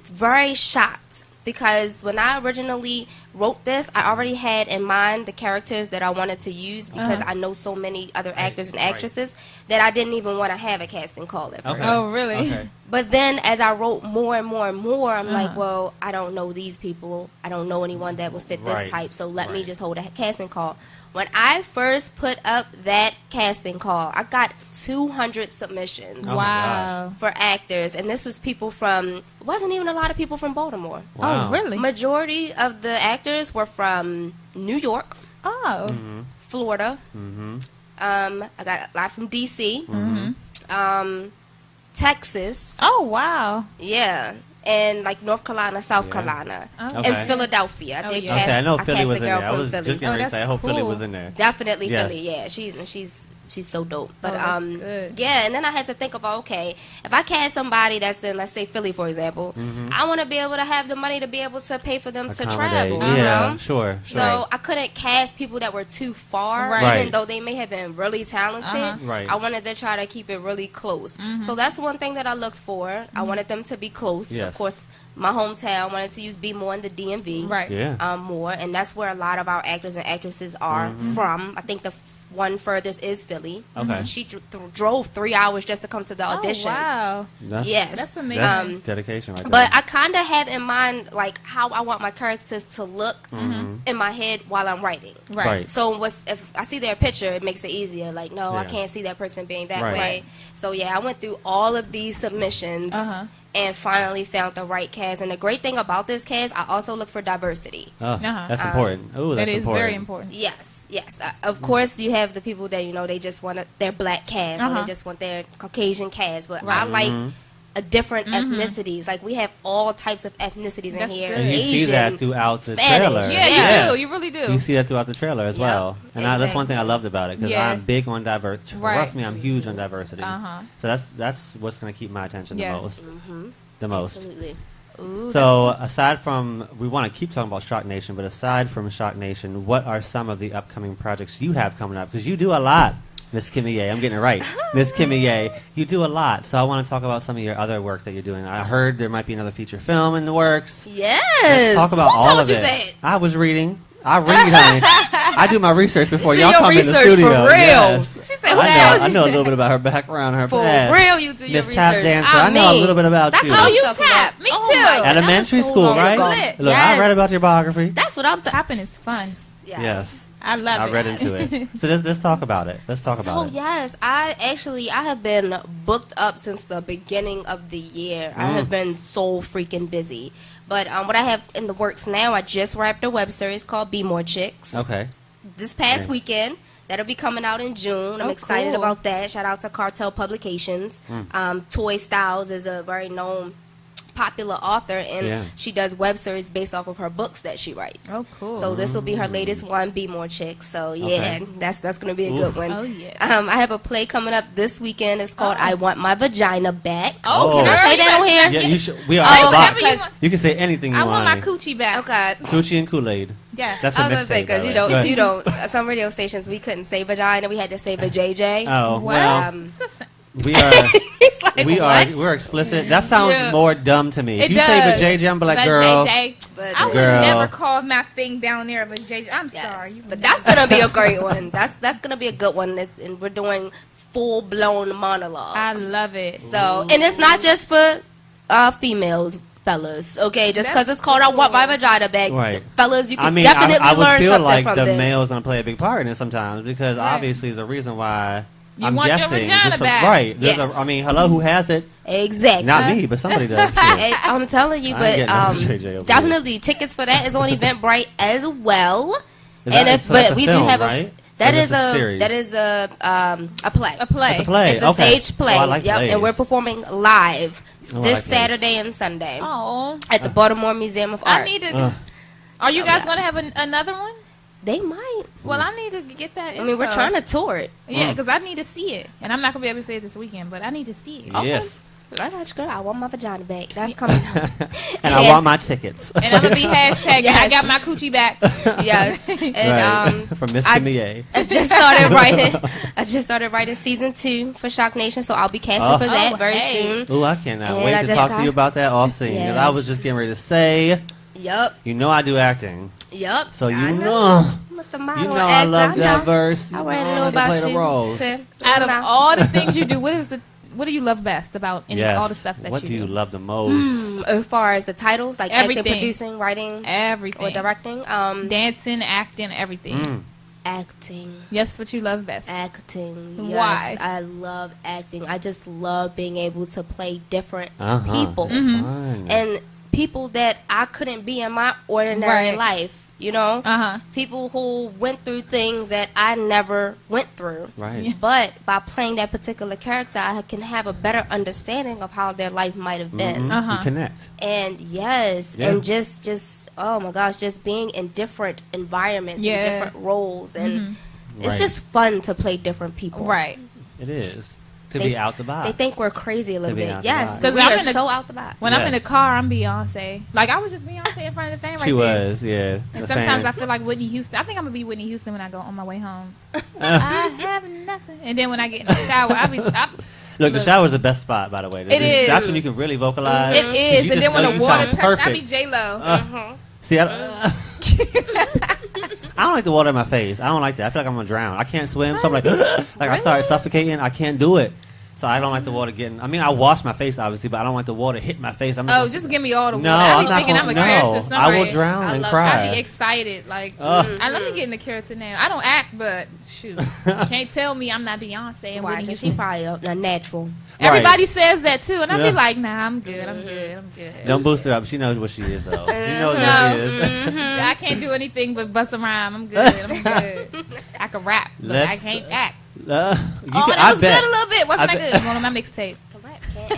very shocked because when I originally wrote this, I already had in mind the characters that I wanted to use because I know so many other actors and actresses that I didn't even want to have a casting call at first. Oh, really? Okay. But then as I wrote more and more and more, I'm like, well, I don't know these people. I don't know anyone that would fit this Right. type, so let me just hold a casting call. When I first put up that casting call, I got 200 submissions Oh my Wow. for actors, and this was people from, it wasn't even a lot of people from Baltimore. Wow. Oh, really? Majority of the actors were from New York, Oh. Florida. I got a lot from DC, Texas, Oh, wow. yeah, and like North Carolina, South Carolina, Okay. and Philadelphia. I did yeah. cast. Okay, I know I Philly cast was the in girl there. I from was Philly. just getting ready to say, I hope Philly cool. was in there. Definitely Yes. Philly, yeah. She's so dope. But that's good. yeah, and then I had to think about, okay, if I cast somebody that's in, let's say Philly, for example, I want to be able to have the money to be able to pay for them to Accommodate. travel. You Yeah, know? sure. So I couldn't cast people that were too far, Right. even though they may have been really talented. Right. I wanted to try to keep it really close. So that's one thing that I looked for. I wanted them to be close. Yes. Of course, my hometown, wanted to use Be More in the DMV. Right. Yeah. More, and that's where a lot of our actors and actresses are from. I think the one furthest is Philly. Okay. She drove 3 hours just to come to the audition. Oh, wow. Yes. That's amazing. That's dedication right there. But I kind of have in mind like how I want my characters to look in my head while I'm writing. Right. Right. So if I see their picture, it makes it easier. Like, no, I Yeah. can't see that person being that Right. way. So yeah, I went through all of these submissions and finally found the right cast. And the great thing about this cast, I also look for diversity. Oh, that's important. Oh, that's That is important. very important. Yes. Of course, you have the people that they just want their black cast, or they just want their Caucasian cast. But I like a different ethnicities. Like we have all types of ethnicities in That's here. good. And you Asian, see that throughout the Spanish. trailer. Yeah, Yeah. you do. You really do. You see that throughout the trailer as Yep, well. And that's one thing I loved about it, because Yeah. I'm big on diversity. Right. Trust me, I'm huge on diversity. Uh-huh. So that's what's going to keep my attention Yes. the most. The most. Absolutely. Ooh, So aside from, we want to keep talking about Shock Nation, but aside from Shock Nation, what are some of the upcoming projects you have coming up? Because you do a lot, Miss Kimia. I'm getting it right. Miss Kimia, you do a lot. So I want to talk about some of your other work that you're doing. I heard there might be another feature film in the works. Yes. Let's talk about Who all told of you it. that? I was reading. I read, honey. I do my research before You y'all do your come in the research for studio. real. Yes. She said, I know a little bit about her background, her For past. real, you do your Miss Tap research. Dancer. I know a little bit about that's you. what Oh, I'm you talking tap. about. Me Oh too. my God, Elementary that was so school, long right? ago. Lit. Look, Yes. I read about your biography. That's what I'm talking. tapping is fun. Yes. Yes. I love it. I read into it. So let's talk about it. Let's talk about it. So yes, I have been booked up since the beginning of the year. I have been so freaking busy. But what I have in the works now, I just wrapped a web series called Be More Chicks. Okay. This past weekend. That'll be coming out in June. I'm excited about that. Shout out to Cartel Publications. Toy Styles is a very known popular author, and she does web series based off of her books that she writes. Oh, cool. So this will be her latest one, Be More Chicks. So yeah, that's gonna be a good one. Oh yeah. I have a play coming up this weekend. It's called I Want My Vagina Back. Oh, can I say that on here? Yeah, you should. We are Oh, on the box. because- You can say anything you I want. want my coochie back. Okay. Coochie and Kool-Aid. Yeah. That's I a was gonna say mixtape. because by the way. you don't some radio stations we couldn't say vagina, we had to say vajayjay. Oh What? well, we are. It's like, what? We're explicit. That sounds Yeah. more dumb to me. If It you does. say vajayjay, I'm be like, girl. But, I would Girl. never call my thing down there of a JJ. I'm yes. sorry. You But that's gonna be a great one. That's gonna be a good one, and we're doing full blown monologues. I love it. So, and it's not just for females, fellas. Okay, just because That's it's called "I Want My cool. Vagina Back," Right. fellas, you can I mean, definitely I would learn feel something like from the this. male's gonna play a big part in it sometimes because obviously there's a reason why. You I'm want your guessing. vagina just for, back. right. There's Yes. I mean, hello, who has it? Exactly. Not me, but somebody does. Shit. I'm telling you, I ain't but getting no JJ over definitely tickets for that is on Eventbrite as well. Is And that- if so that's but a we film, do have right? that Or is that's a series? that is a play. A play. It's a play. It's a Okay. stage play. Oh, I like yep, plays. and we're performing live Oh, I this like plays. Saturday and Sunday Oh. at the Baltimore Museum of Art. I need to. Are you guys going to have another one? They might. Well, I need to get that. I mean, we're trying to tour it. Yeah, because I need to see it, and I'm not gonna be able to see it this weekend, but I need to see it. Yes. I got you, girl. I want my vagina back. That's coming up. And I want my tickets. And I'm gonna be hashtag. Yes. I got my coochie back. Yes. And from Miss I- Kimia. I just started writing. I just started writing season 2 for Shock Nation, so I'll be casting for that very soon. Ooh, I cannot And wait I to just talk to got- you about that off scene. Because I was just getting ready to say, Yup. you know I do acting. Yup. So you I know. Mr. You Model know I love actor, I know. diverse. I You already know know to about play you. the roles. Out of all the things you do, what do you love best about Yes. all the stuff that What you do you do? love the most? As far as the titles, like Everything. acting, producing, writing, Everything. or directing, Dancing, acting, everything. acting. Yes, what you love best. Acting. Yes, Why? I love acting. I just love being able to play different Uh-huh. people Fun. and people that I couldn't be in my ordinary Right. life. You know, Uh-huh. people who went through things that I never went through. Right. But by playing that particular character, I can have a better understanding of how their life might have been. Mhm. Uh-huh. You connect. And yes, Yeah. and just oh my gosh, just being in different environments Yeah. and different roles, and it's Right. just fun to play different people. Right. It is. To They- be out the box. They think we're crazy a little be bit. out the Yes, box. because 'Cause we I'm are in the- so out the box. When I'm in the Yes. car, I'm Beyonce. Like I was just Beyonce in front of the fan right She there. was, yeah. And The sometimes fan. I feel like Whitney Houston. I think I'm gonna be Whitney Houston when I go on my way home. I have nothing. And then when I get in the shower, Look, the shower is the best spot, by the way. It is. That's when you can really vocalize. It 'cause is. you And just then when know the you water sound touches, I perfect. be J-Lo. See, I don't like the water in my face. I don't like that. I feel like I'm gonna drown. I can't swim, so I'm like, I start suffocating. I can't do it. So I don't like the water getting. I mean, I wash my face obviously, but I don't like the water hit my face. I'm Oh, just give me all the water. No, I I'm be not thinking gonna- I'm a character. no, somebody. I will drown and I cry. be excited. Like, Ugh. I let me get in the character now. I don't act, but shoot, can't tell me I'm not Beyonce and Why? Whitney She Houston. probably a natural. Everybody says that too, and I Yeah. be like, nah, I'm good. I'm good. I'm good. Don't boost her up. She knows what she is, though. She knows what she is. I can't do anything but bust a rhyme. I'm good. I'm good. I can rap, but I Let's- can't act. You Oh, can- that I was bet. good a little bit. Wasn't I that bet- good? One of my mixtape.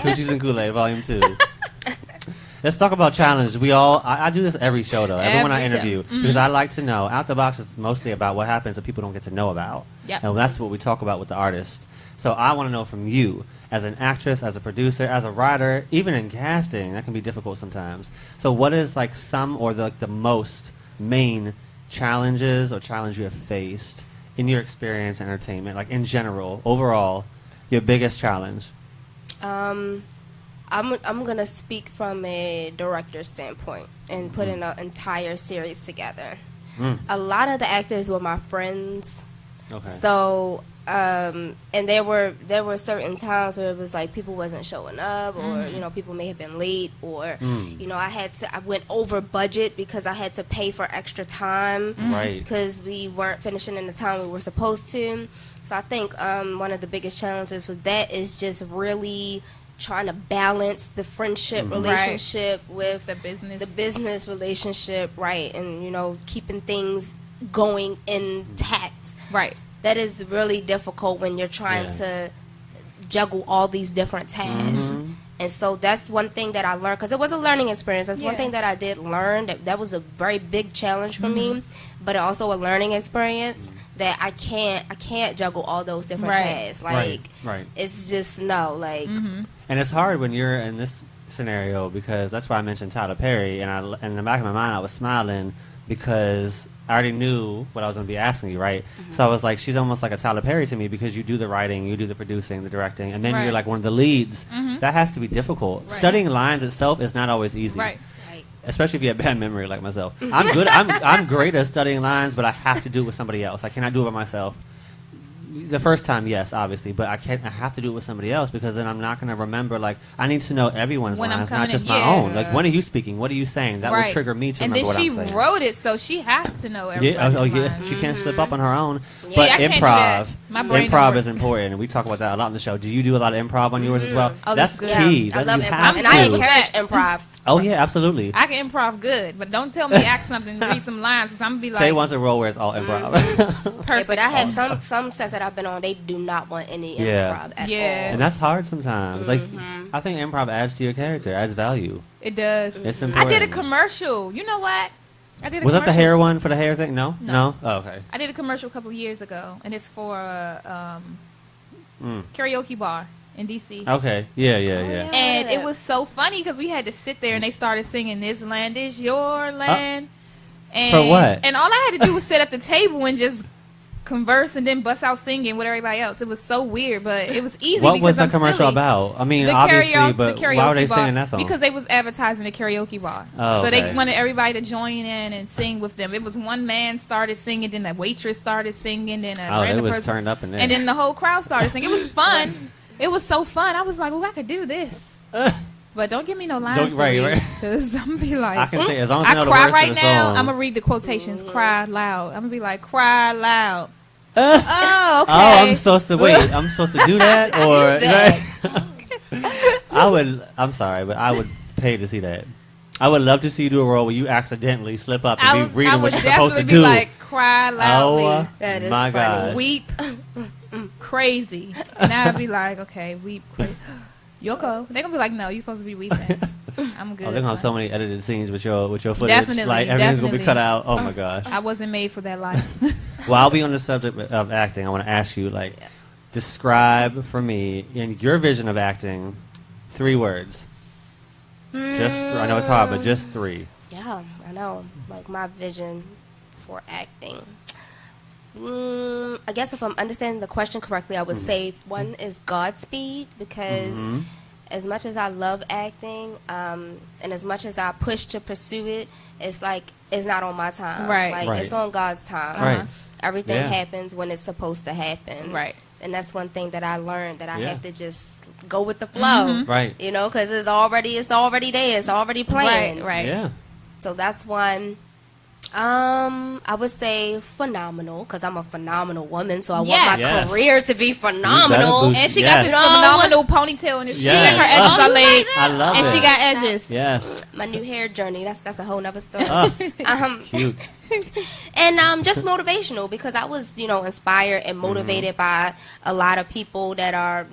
Coochies and Kool-Aid, Volume 2. Let's talk about challenges. I do this every show, though. Everyone I Every show. interview. Because I like to know. Out the box is mostly about what happens that people don't get to know about. Yep. And that's what we talk about with the artist. So I want to know from you, as an actress, as a producer, as a writer, even in casting, that can be difficult sometimes. So what is like some or the most main challenges or challenge you have faced in your experience in entertainment, like in general, overall, your biggest challenge? I'm gonna speak from a director standpoint and putting an entire series together. A lot of the actors were my friends, Okay. so and there were certain times where it was like people wasn't showing up, or you know, people may have been late, or you know, I went over budget because I had to pay for extra time, Right. because we weren't finishing in the time we were supposed to. So I think one of the biggest challenges with that is just really trying to balance the friendship relationship with The business. the business relationship, right, and you know, keeping things going intact. Right. That is really difficult when you're trying to juggle all these different tasks. And so that's one thing that I learned, because it was a learning experience. That's one thing that I did learn. That was a very big challenge for me, but also a learning experience that I can't juggle all those different tasks. Like, Right. it's just like. And it's hard when you're in this scenario, because that's why I mentioned Tyler Perry, and in the back of my mind I was smiling because I already knew what I was going to be asking you, right? So I was like, she's almost like a Tyler Perry to me, because you do the writing, you do the producing, the directing, and then you're like one of the leads. That has to be difficult. Studying lines itself is not always easy. Right. Especially if you have bad memory like myself. I'm good. I'm great at studying lines, but I have to do it with somebody else. I cannot do it by myself. The first time, yes, obviously, but I have to do it with somebody else, because then I'm not going to remember. Like, I need to know everyone's When I'm lines, not coming just in, my yeah. own. Like, when are you speaking? What are you saying? That will trigger me to and remember what I'm then saying. she wrote it, so she has to know everything. She can't slip up on her own. Yeah, But I can't do improv, that. My brain don't improv work. is important, and we talk about that a lot on the show. Do you do a lot of improv on yours as well? Oh, That's that's key. I That love you improv, have and I to. encourage improv. Oh yeah, absolutely. I can improv good, but don't tell me to act something, read some lines, because I'm going to be like... Say once a role where it's all improv. Perfect. Yeah, but I have some sets that I've been on, they do not want any improv at all. And that's hard sometimes. Like, I think improv adds to your character, adds value. It does. It's I important. did a commercial. You know what? I did a Was that the commercial. hair one for the hair thing? No? No. Oh, okay. I did a commercial a couple of years ago, and it's for karaoke bar in D.C. Okay. Yeah. And it was so funny because we had to sit there and they started singing "This Land Is Your Land." And, For what? And all I had to do was sit at the table and just converse and then bust out singing with everybody else. It was so weird, but it was easy. What because was the I'm commercial silly. about? I mean, The obviously, but the why were they bar, singing that song? Because they was advertising the karaoke bar. Oh, so okay. they wanted everybody to join in and sing with them. It was one man started singing, then a waitress started singing, then a Oh, it random was person. turned up in there. And then the whole crowd started singing. It was fun. It was so fun. I was like, "Oh, I could do this." But don't give me no lines. Right. Because I'm gonna be like, I can say, as long as I know the cry words right to the now. song. I'm gonna read the quotations. Cry loud. I'm gonna be like, cry loud. Oh, Oh, okay. I'm supposed to wait. I'm supposed to do that, or I'm sorry, but I would pay to see that. I would love to see you do a role where you accidentally slip up and be reading I what would you're supposed to definitely be do. like, cry loudly. Oh, That is my funny. gosh. Weep crazy. And I'd be like, okay, weep crazy. Yoko. They're gonna be like, no, you're supposed to be weeping. I'm good. Oh, they're gonna have son. so many edited scenes with your footage. Definitely, like everything's gonna be definitely. cut out. Oh my gosh. I wasn't made for that life. Well, I'll be on the subject of acting. I want to ask you, like, describe for me in your vision of acting, 3 words. Just I know it's hard, but just 3. Yeah, I know. Like, my vision for acting. I guess if I'm understanding the question correctly, I would say one is Godspeed, because as much as I love acting, and as much as I push to pursue it, it's like it's not on my time. Right. Like, Right. it's on God's time. Right. Everything Yeah. happens when it's supposed to happen. Right. And that's one thing that I learned, that I Yeah. have to just go with the flow. Right. You know, because it's already there. It's already planned. Right. Yeah. So that's one. I would say phenomenal, because I'm a phenomenal woman, so I want my Yes. career to be phenomenal. boost- And she Yes. got this phenomenal ponytail in this. Yes. She her edges Oh are laid. I love And it. she got edges. Yes. My new hair journey, that's a whole nother story. Oh, cute. And just motivational, because I was, inspired and motivated by a lot of people that are,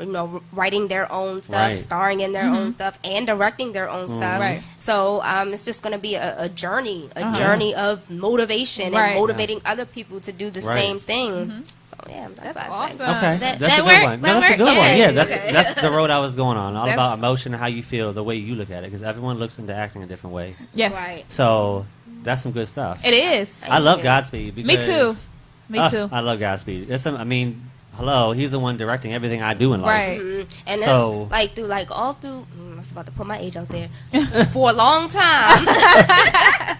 writing their own stuff, Right. starring in their own stuff, and directing their own stuff. Right. So it's just going to be a journey, journey of motivation Right. and motivating other people to do the Right. same thing. So yeah, that's That's what I say. awesome. Okay, That- that's that a good work? one. That No, that's a work? good one. Yeah, Yeah, okay. that's the road I was going on. All That's- about emotion and how you feel, the way you look at it, because everyone looks into acting a different way. Yes. Right. So that's some good stuff. It is. I love you. Godspeed. Me Because, too. Me too. I love Godspeed. Hello, he's the one directing everything I do in life. Right. And So- then, all through, I was about to put my age out there, for a long time,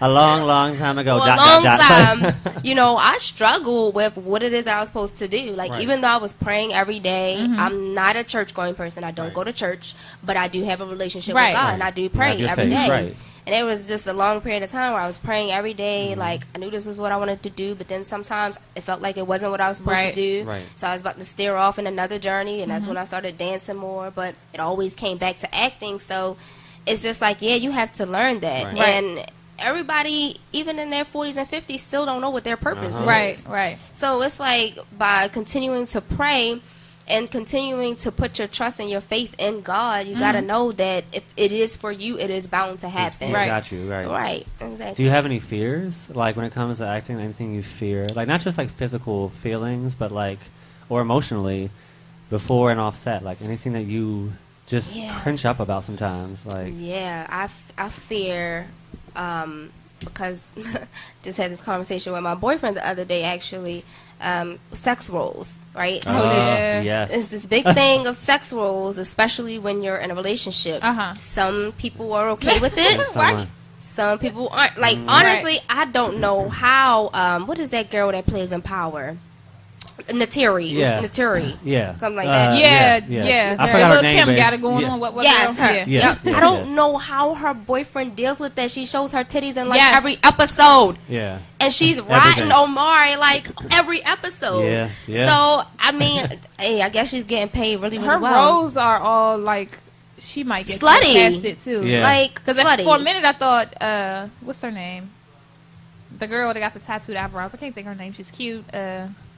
a long time ago. For a long time, you know, I struggled with what it is that I was supposed to do. Like, even though I was praying every day, I'm not a church-going person. I don't go to church, but I do have a relationship with God, and I do pray every day. Right. And it was just a long period of time where I was praying every day. Like, I knew this was what I wanted to do, but then sometimes it felt like it wasn't what I was supposed to do. Right. So I was about to steer off in another journey, and that's when I started dancing more. But it always came back to acting. So it's just like, yeah, you have to learn that. Right. And everybody, even in their 40s and 50s, still don't know what their purpose is. Right. So it's like, by continuing to pray and continuing to put your trust and your faith in God, you got to know that if it is for you, it is bound to happen. Right. Got you. Right. Right. Exactly. Do you have any fears, like when it comes to acting? Anything you fear, like not just like physical feelings, but like or emotionally, before and off set, like anything that you just cringe up about sometimes, like. Yeah, I fear. Because just had this conversation with my boyfriend the other day, actually, sex roles, right? Yes. It's this big thing of sex roles, especially when you're in a relationship. Some people are okay with it. Some people aren't. Like, honestly, I don't know how, what is that girl that plays in Power? Naturi. Yeah. Something like that. Yeah. I forgot her name. Kim got it going on. What yes, girl? her. Yes. I don't know how her boyfriend deals with that. She shows her titties in like every episode. Yeah. And she's riding Omari like every episode. Yeah. So, I mean, hey, I guess she's getting paid really Her well. roles are all like, she might get slutty. casted too. Yeah. Like, Because slutty. for a minute I thought, what's her name? The girl that got the tattooed eyebrows. I can't think of her name. She's cute.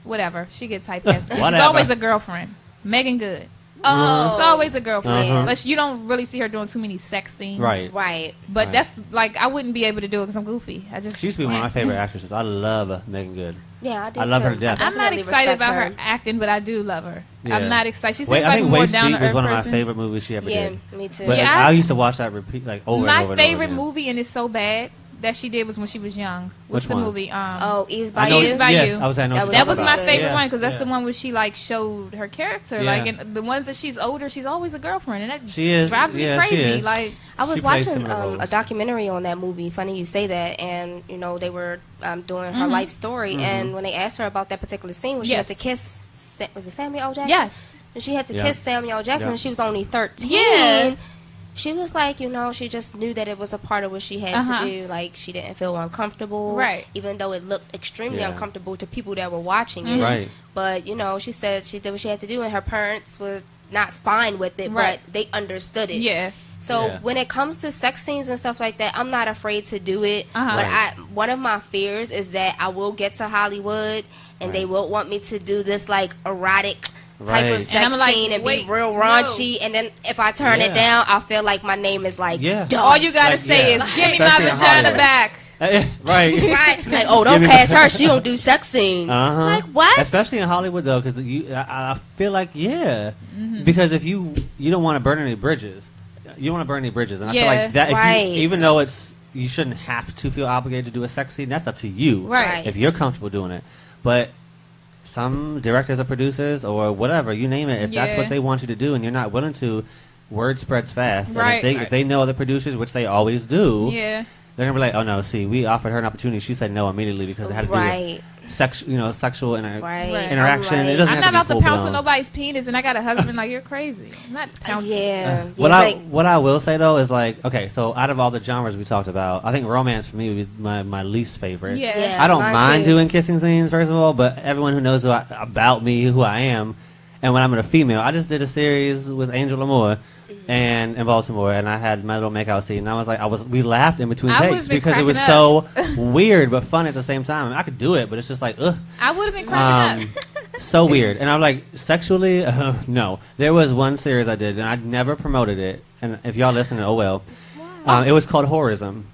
Whatever. She get typecast. She's always a girlfriend. Megan Good. Oh. She's always a girlfriend. Uh-huh. But you don't really see her doing too many sex scenes. Right. But that's like, I wouldn't be able to do it because I'm goofy. She used to be one of my favorite actresses. I love Megan Good. Yeah, I do. I love too. her to death. I'm not definitely excited respect about her acting, but I do love her. Yeah. I'm not excited. She seems I like think more Waist down Deep to was earth one of my person. favorite movies she ever did. Me too. But Yeah, I used to watch that repeat like over and My over and over favorite again. movie, and it's so bad, that she did was when she was young. What's Which the one? movie? East I by know You. East by yes, You. I was saying That was my good. favorite Yeah. one because that's the one where she like showed her character. Yeah. Like, and the ones that she's older, she's always a girlfriend, and that She is. drives me Yeah, she crazy. is. Like, I was She plays watching similar roles. a documentary on that movie. Funny you say that. And, you know, they were doing her life story. And when they asked her about that particular scene where she had to kiss, was it Samuel L. Jackson? yes, And she had to Yeah. kiss Samuel L. Jackson. Yeah. And she was only 13. Yeah. She was like, you know, she just knew that it was a part of what she had to do. Like, she didn't feel uncomfortable. Right. Even though it looked extremely Yeah. uncomfortable to people that were watching it. Right. But, you know, she said she did what she had to do, and her parents were not fine with it, Right. but they understood it. yeah, So Yeah. when it comes to sex scenes and stuff like that, I'm not afraid to do it. Uh-huh. But Right. one of my fears is that I will get to Hollywood and they will want me to do this like erotic type Right. of And sex I'm like, scene and wait, be real raunchy. And then if I turn it Yeah. down, I feel like my name is like Yeah. done. all you gotta Like, say yeah. is, "Give me my Especially in vagina Hollywood. back." Right. Right? Like, oh, don't Give me cast my- her. She don't do sex scenes. Uh-huh. Like, what? Especially in Hollywood, though, because I feel like, because if you don't want to burn any bridges, you don't want to burn any bridges, and I feel Yeah. like that, Right. even though you shouldn't have to feel obligated to do a sex scene, that's up to you, Right. if you're comfortable doing it. But some directors or producers or whatever, you name it, if that's Yeah. what they want you to do, and you're not willing to, word spreads fast. And Right. if they know other producers, which they always do, Yeah, they're gonna be like, oh no, see, we offered her an opportunity. She said no immediately because it had to do Right. with sexual Right. interaction. I'm It doesn't I'm have not to about be to pounce full-blown. on nobody's penis, and I got a husband. Like, you're crazy. I'm not pouncing. Yeah. What I will say though is like, okay, so out of all the genres we talked about, I think romance for me would be my least favorite. Yeah. Yeah. I don't mine mind too. doing kissing scenes first of all, but everyone who knows about me, who I am, and when I'm a female, I just did a series with Angel Amore. And in Baltimore, and I had my little makeout scene, and I was like, we laughed in between I takes would've been because it was cracking so weird but fun at the same time. I could do it, but it's just like, ugh. I would have been cracking up. So weird. And I'm like, sexually, no. There was one series I did, and I never promoted it. And if y'all listen, oh well. It was called Horrorism.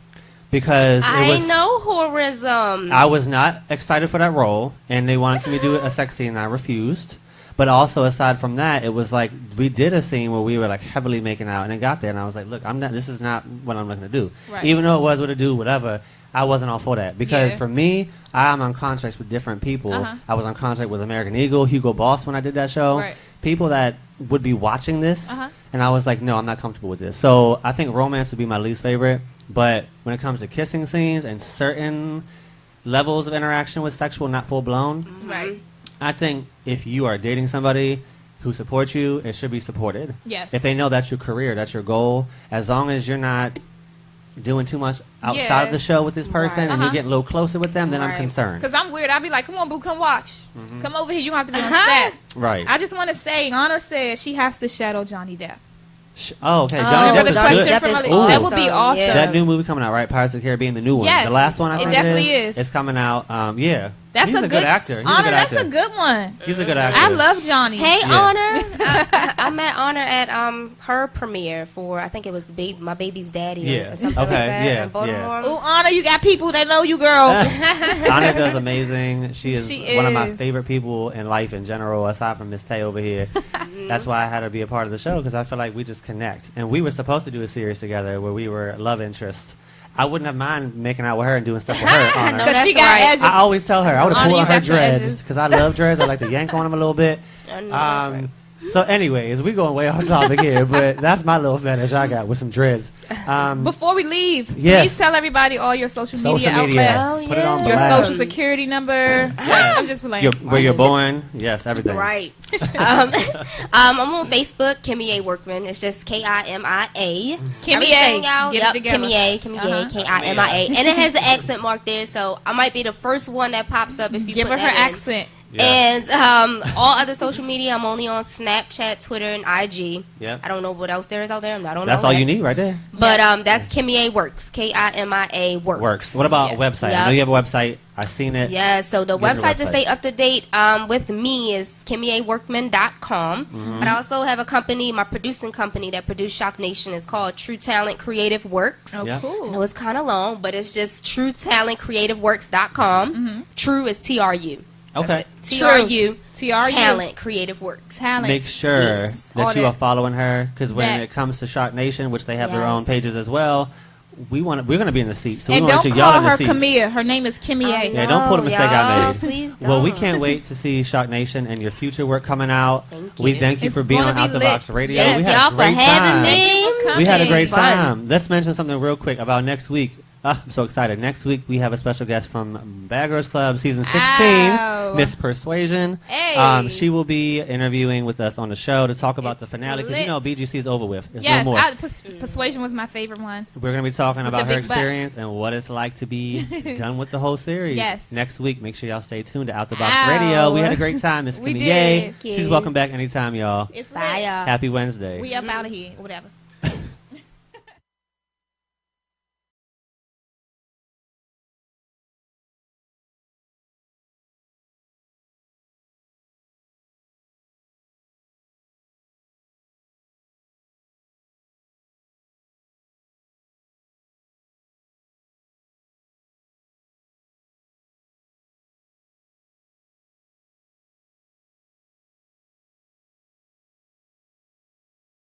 Because it was, I know horrorism. I was not excited for that role, and they wanted me to do a sex scene, and I refused. But also, aside from that, it was like we did a scene where we were like heavily making out, and it got there, and I was like, "Look, I'm not. This is not what I'm looking to do. Right. Even though it was what to do, whatever. I wasn't all for that because Yeah. for me, I'm on contracts with different people. Uh-huh. I was on contract with American Eagle, Hugo Boss when I did that show. Right. people that would be watching this, and I was like, no, I'm not comfortable with this. So I think romance would be my least favorite. But when it comes to kissing scenes and certain levels of interaction with sexual, not full blown, Right. I think if you are dating somebody who supports you, it should be supported. Yes. If they know that's your career, that's your goal, as long as you're not doing too much outside of the show with this person and you're getting a little closer with them, then I'm concerned. Because I'm weird. I'll be like, come on, boo, come watch. Come over here. You don't have to be on set. Right. I just want to say, Honor said she has to shadow Johnny Depp. Oh, okay. Johnny Depp is good. That would be awesome. Yeah. That new movie coming out, right? Pirates of the Caribbean, the new one. Yes, the last one, I think it definitely is. It's coming out. Yeah. That's He's a good actor. He's Honor, a good actor. that's a good one. He's a good actor. I love Johnny. Hey, Yeah. Honor. I met Honor at her premiere for, I think it was my baby's daddy Yeah. or something Okay, like that yeah, in Baltimore. Oh, Honor, you got people that know you, girl. Honor does amazing. She is She one of my is. favorite people in life in general, aside from Miss Tay over here. That's why I had her be a part of the show, because I feel like we just connect. And we were supposed to do a series together where we were love interests. I wouldn't have mind making out with her and doing stuff with her. Honor. Because she got edges. I always tell her I would have Honor, pulled you on her got your dreads edges. because I love dreads. I like to yank on them a little bit. I know that's right. So, anyways, we going way off topic here, but that's my little fetish I got with some dreads. Before we leave, Yes. please tell everybody all your social media outlets. Oh, Put it on Your blast. social security number. I'm just playing. Where you're born. Yes, everything. Right. I'm on Facebook, Kimia Workman. It's just Kimia. Kimia. Out. Get it together. Kimia, Kimia. And it has the accent mark there, so I might be the first one that pops up if you Give her put her that in. accent. Yeah. And all other social media, I'm only on Snapchat, Twitter, and IG. Yep. I don't know what else there is out there. I don't That's know. all that. you need right there. But that's Kimia Works. Kimia Works. What about a website? I know you have a website. I've seen it. Yeah, so the Give me the website to website. stay up to date with me is KimiaWorkman.com. But I also have a company, my producing company that produced Shock Nation is called True Talent Creative Works. Oh, Yeah. I cool. know it's kind of long, but it's just TrueTalentCreativeWorks.com. True is TRU. Okay. TRU. TRU. Talent Creative Works. Talent. Make sure Yes. that All you that. are following her, because when That- it comes to Shock Nation, which they have their Yes. own pages as well, we're gonna be in the seats. So we And want don't to see call y'all in the her seats. Kimia. Her name is Kimia. Yeah, don't pull the mistake I y'all. made. Please don't. Well, we can't wait to see Shock Nation and your future work coming out. Thank We you. thank you It's for being gonna on be Out the lit. Box Radio. Yes, we had y'all a for great having time. me. We had a It's great fun. time. Let's mention something real quick about next week. I'm so excited. Next week, we have a special guest from Bad Girls Club Season 16, Ow. Miss Persuasion. Hey. She will be interviewing with us on the show to talk about the It's finale, because lit. you know BGC is over with. There's Yes, no more. Persuasion was my favorite one. We're going to be talking With about the her big butt. experience and what it's like to be done with the whole series. Yes. Next week, make sure y'all stay tuned to Out the Box Ow. Radio. We had a great time, Miss We Kimia. did. She's welcome back anytime, y'all. It's Bye, lit. y'all. Happy Wednesday. We up out of here. Whatever.